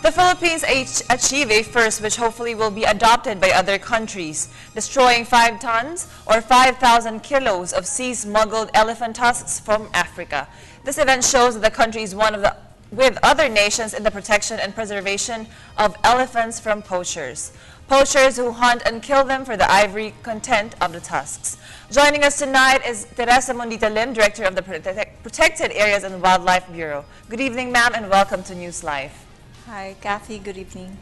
The Philippines achieved a first which hopefully will be adopted by other countries, destroying 5 tons or 5,000 kilos of sea-smuggled elephant tusks from Africa. This event shows that the country is one of the with other nations in the protection and preservation of elephants from poachers. Poachers who hunt and kill them for the ivory content of the tusks. Joining us tonight is Mundita Lim, Director of the Protected Areas and Wildlife Bureau. Good evening, ma'am, and welcome to NewsLife. Hi, Kathy. Good evening.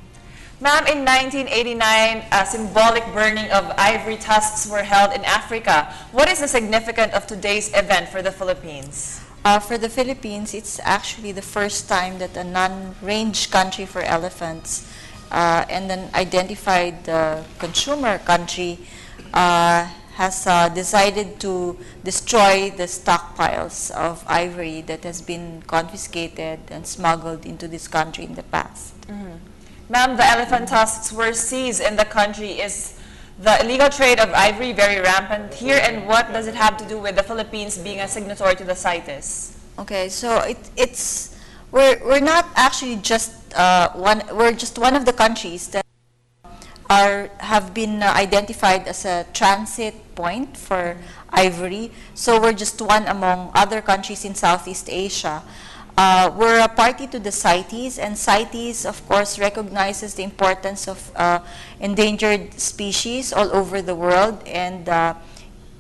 Ma'am, in 1989, a symbolic burning of ivory tusks were held in Africa. What is the significance of today's event for the Philippines? For the Philippines, it's actually the first time that a non-range country for elephants and an identified consumer country has decided to destroy the stockpiles of ivory that has been confiscated and smuggled into this country in the past. Ma'am, the elephant tusks were seized in the country. Is the illegal trade of ivory very rampant here, and what does it have to do with the Philippines being a signatory to the CITES? Okay, so we're not actually just we're just one of the countries that have been identified as a transit point for ivory. So we're just one among other countries in Southeast Asia. We're a party to the CITES, and CITES, of course, recognizes the importance of endangered species all over the world and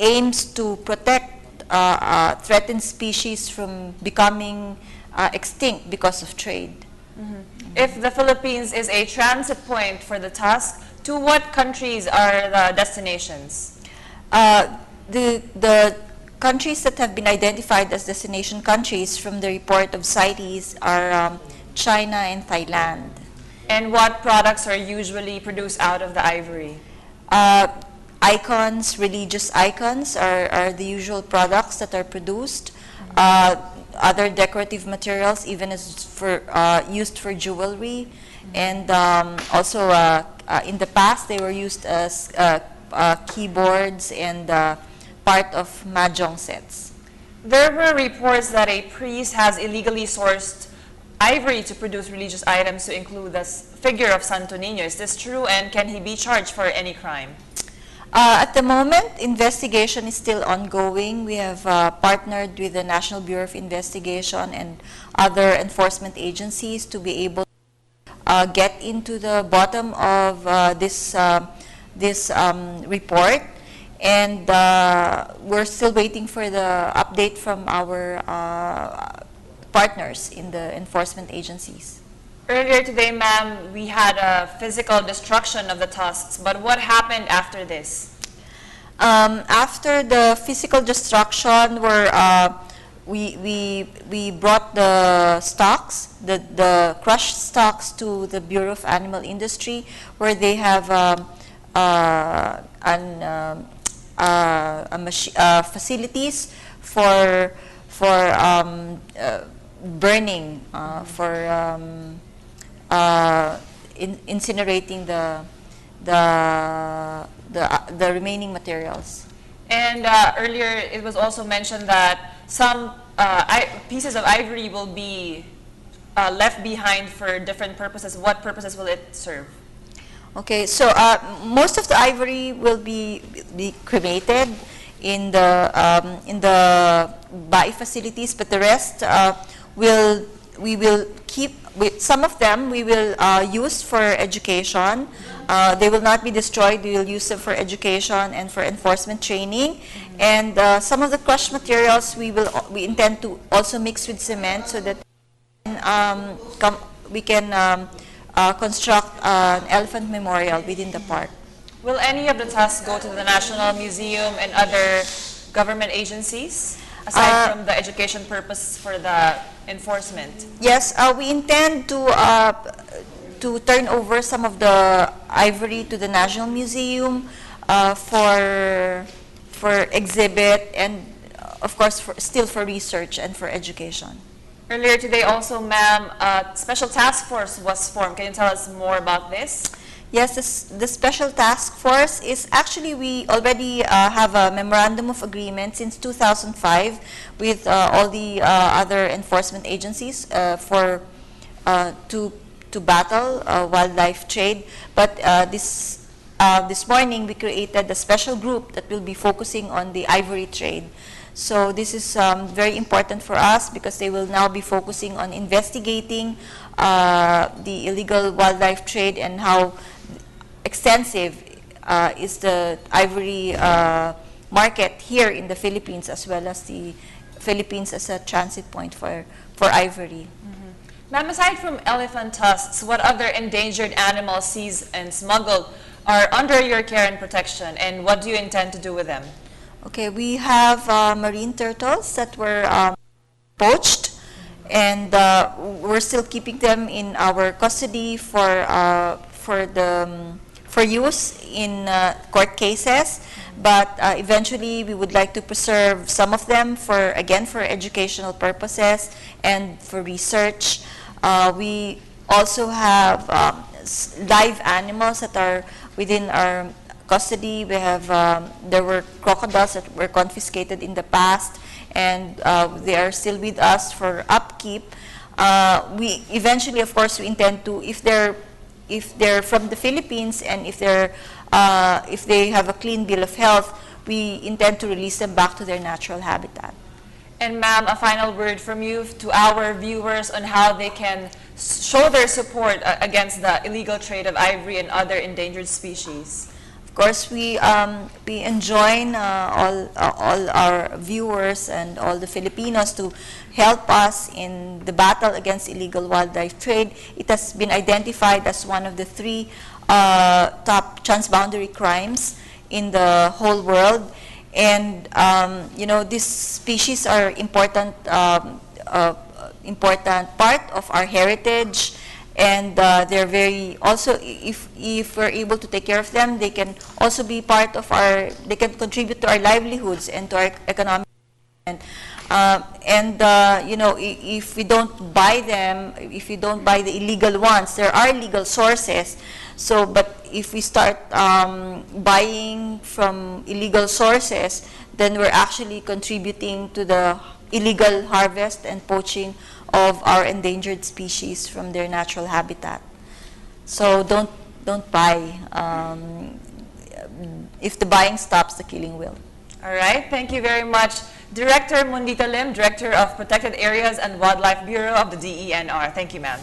aims to protect threatened species from becoming extinct because of trade. If the Philippines is a transit point for the tusk, to what countries are the destinations? The countries that have been identified as destination countries from the report of CITES are China and Thailand. And what products are usually produced out of the ivory? Icons, religious icons are the usual products that are produced. Other decorative materials, even as for used for jewelry, and also in the past they were used as keyboards and part of mahjong sets. There were reports that a priest has illegally sourced ivory to produce religious items to include the figure of Santo Niño. Is this true, and can he be charged for any crime? At the moment, investigation is still ongoing. We have partnered with the National Bureau of Investigation and other enforcement agencies to be able to get into the bottom of this report. And we're still waiting for the update from our partners in the enforcement agencies. Earlier today, ma'am, we had a physical destruction of the tusks, but what happened after this? After the physical destruction, we brought the stocks, the crushed stocks, to the Bureau of Animal Industry, where they have facilities for burning, for incinerating the remaining materials. And earlier it was also mentioned that some pieces of ivory will be left behind for different purposes. What purposes will it serve? Okay, so most of the ivory will be cremated in the BAI facilities, but the rest we will keep. Some of them we will use for education. They will not be destroyed. We will use them for education and for enforcement training. And some of the crushed materials we intend to also mix with cement so that we can construct an elephant memorial within the park. Will any of the tusks go to the National Museum and other government agencies, aside from the education purpose for the enforcement? Yes, we intend to turn over some of the ivory to the National Museum for exhibit and, of course, still for research and for education. Earlier today also, ma'am, a special task force was formed. Can you tell us more about this? Yes, the special task force is actually, we already have a memorandum of agreement since 2005 with all the other enforcement agencies to to battle wildlife trade. But this morning we created a special group that will be focusing on the ivory trade. So this is very important for us because they will now be focusing on investigating the illegal wildlife trade and how extensive is the ivory market here in the Philippines, as well as the Philippines as a transit point for ivory. Ma'am, aside from elephant tusks, what other endangered animals seized and smuggled are under your care and protection, and what do you intend to do with them? Okay, we have marine turtles that were poached, and we're still keeping them in our custody for use in court cases. But eventually, we would like to preserve some of them for educational purposes and for research. We also have live animals that are within our custody. We have there were crocodiles that were confiscated in the past, and they are still with us for upkeep. We eventually, of course, we intend to, if they're from the Philippines and if they have a clean bill of health, we intend to release them back to their natural habitat. And ma'am, a final word from you to our viewers on how they can show their support against the illegal trade of ivory and other endangered species. Of course, we enjoin all our viewers and all the Filipinos to help us in the battle against illegal wildlife trade. It has been identified as one of the 3 top transboundary crimes in the whole world. And you know, these species are important part of our heritage, and they're very also, if we're able to take care of them, they can also be part of our, they can contribute to our livelihoods and to our economic you know, if we don't buy them, if we don't buy the illegal ones, there are legal sources. So, but if we start buying from illegal sources, then we're actually contributing to the illegal harvest and poaching of our endangered species from their natural habitat. So don't buy. If the buying stops, the killing will. All right, thank you very much, Director Mundita Lim, Director of Protected Areas and Wildlife Bureau of the DENR. Thank you, ma'am.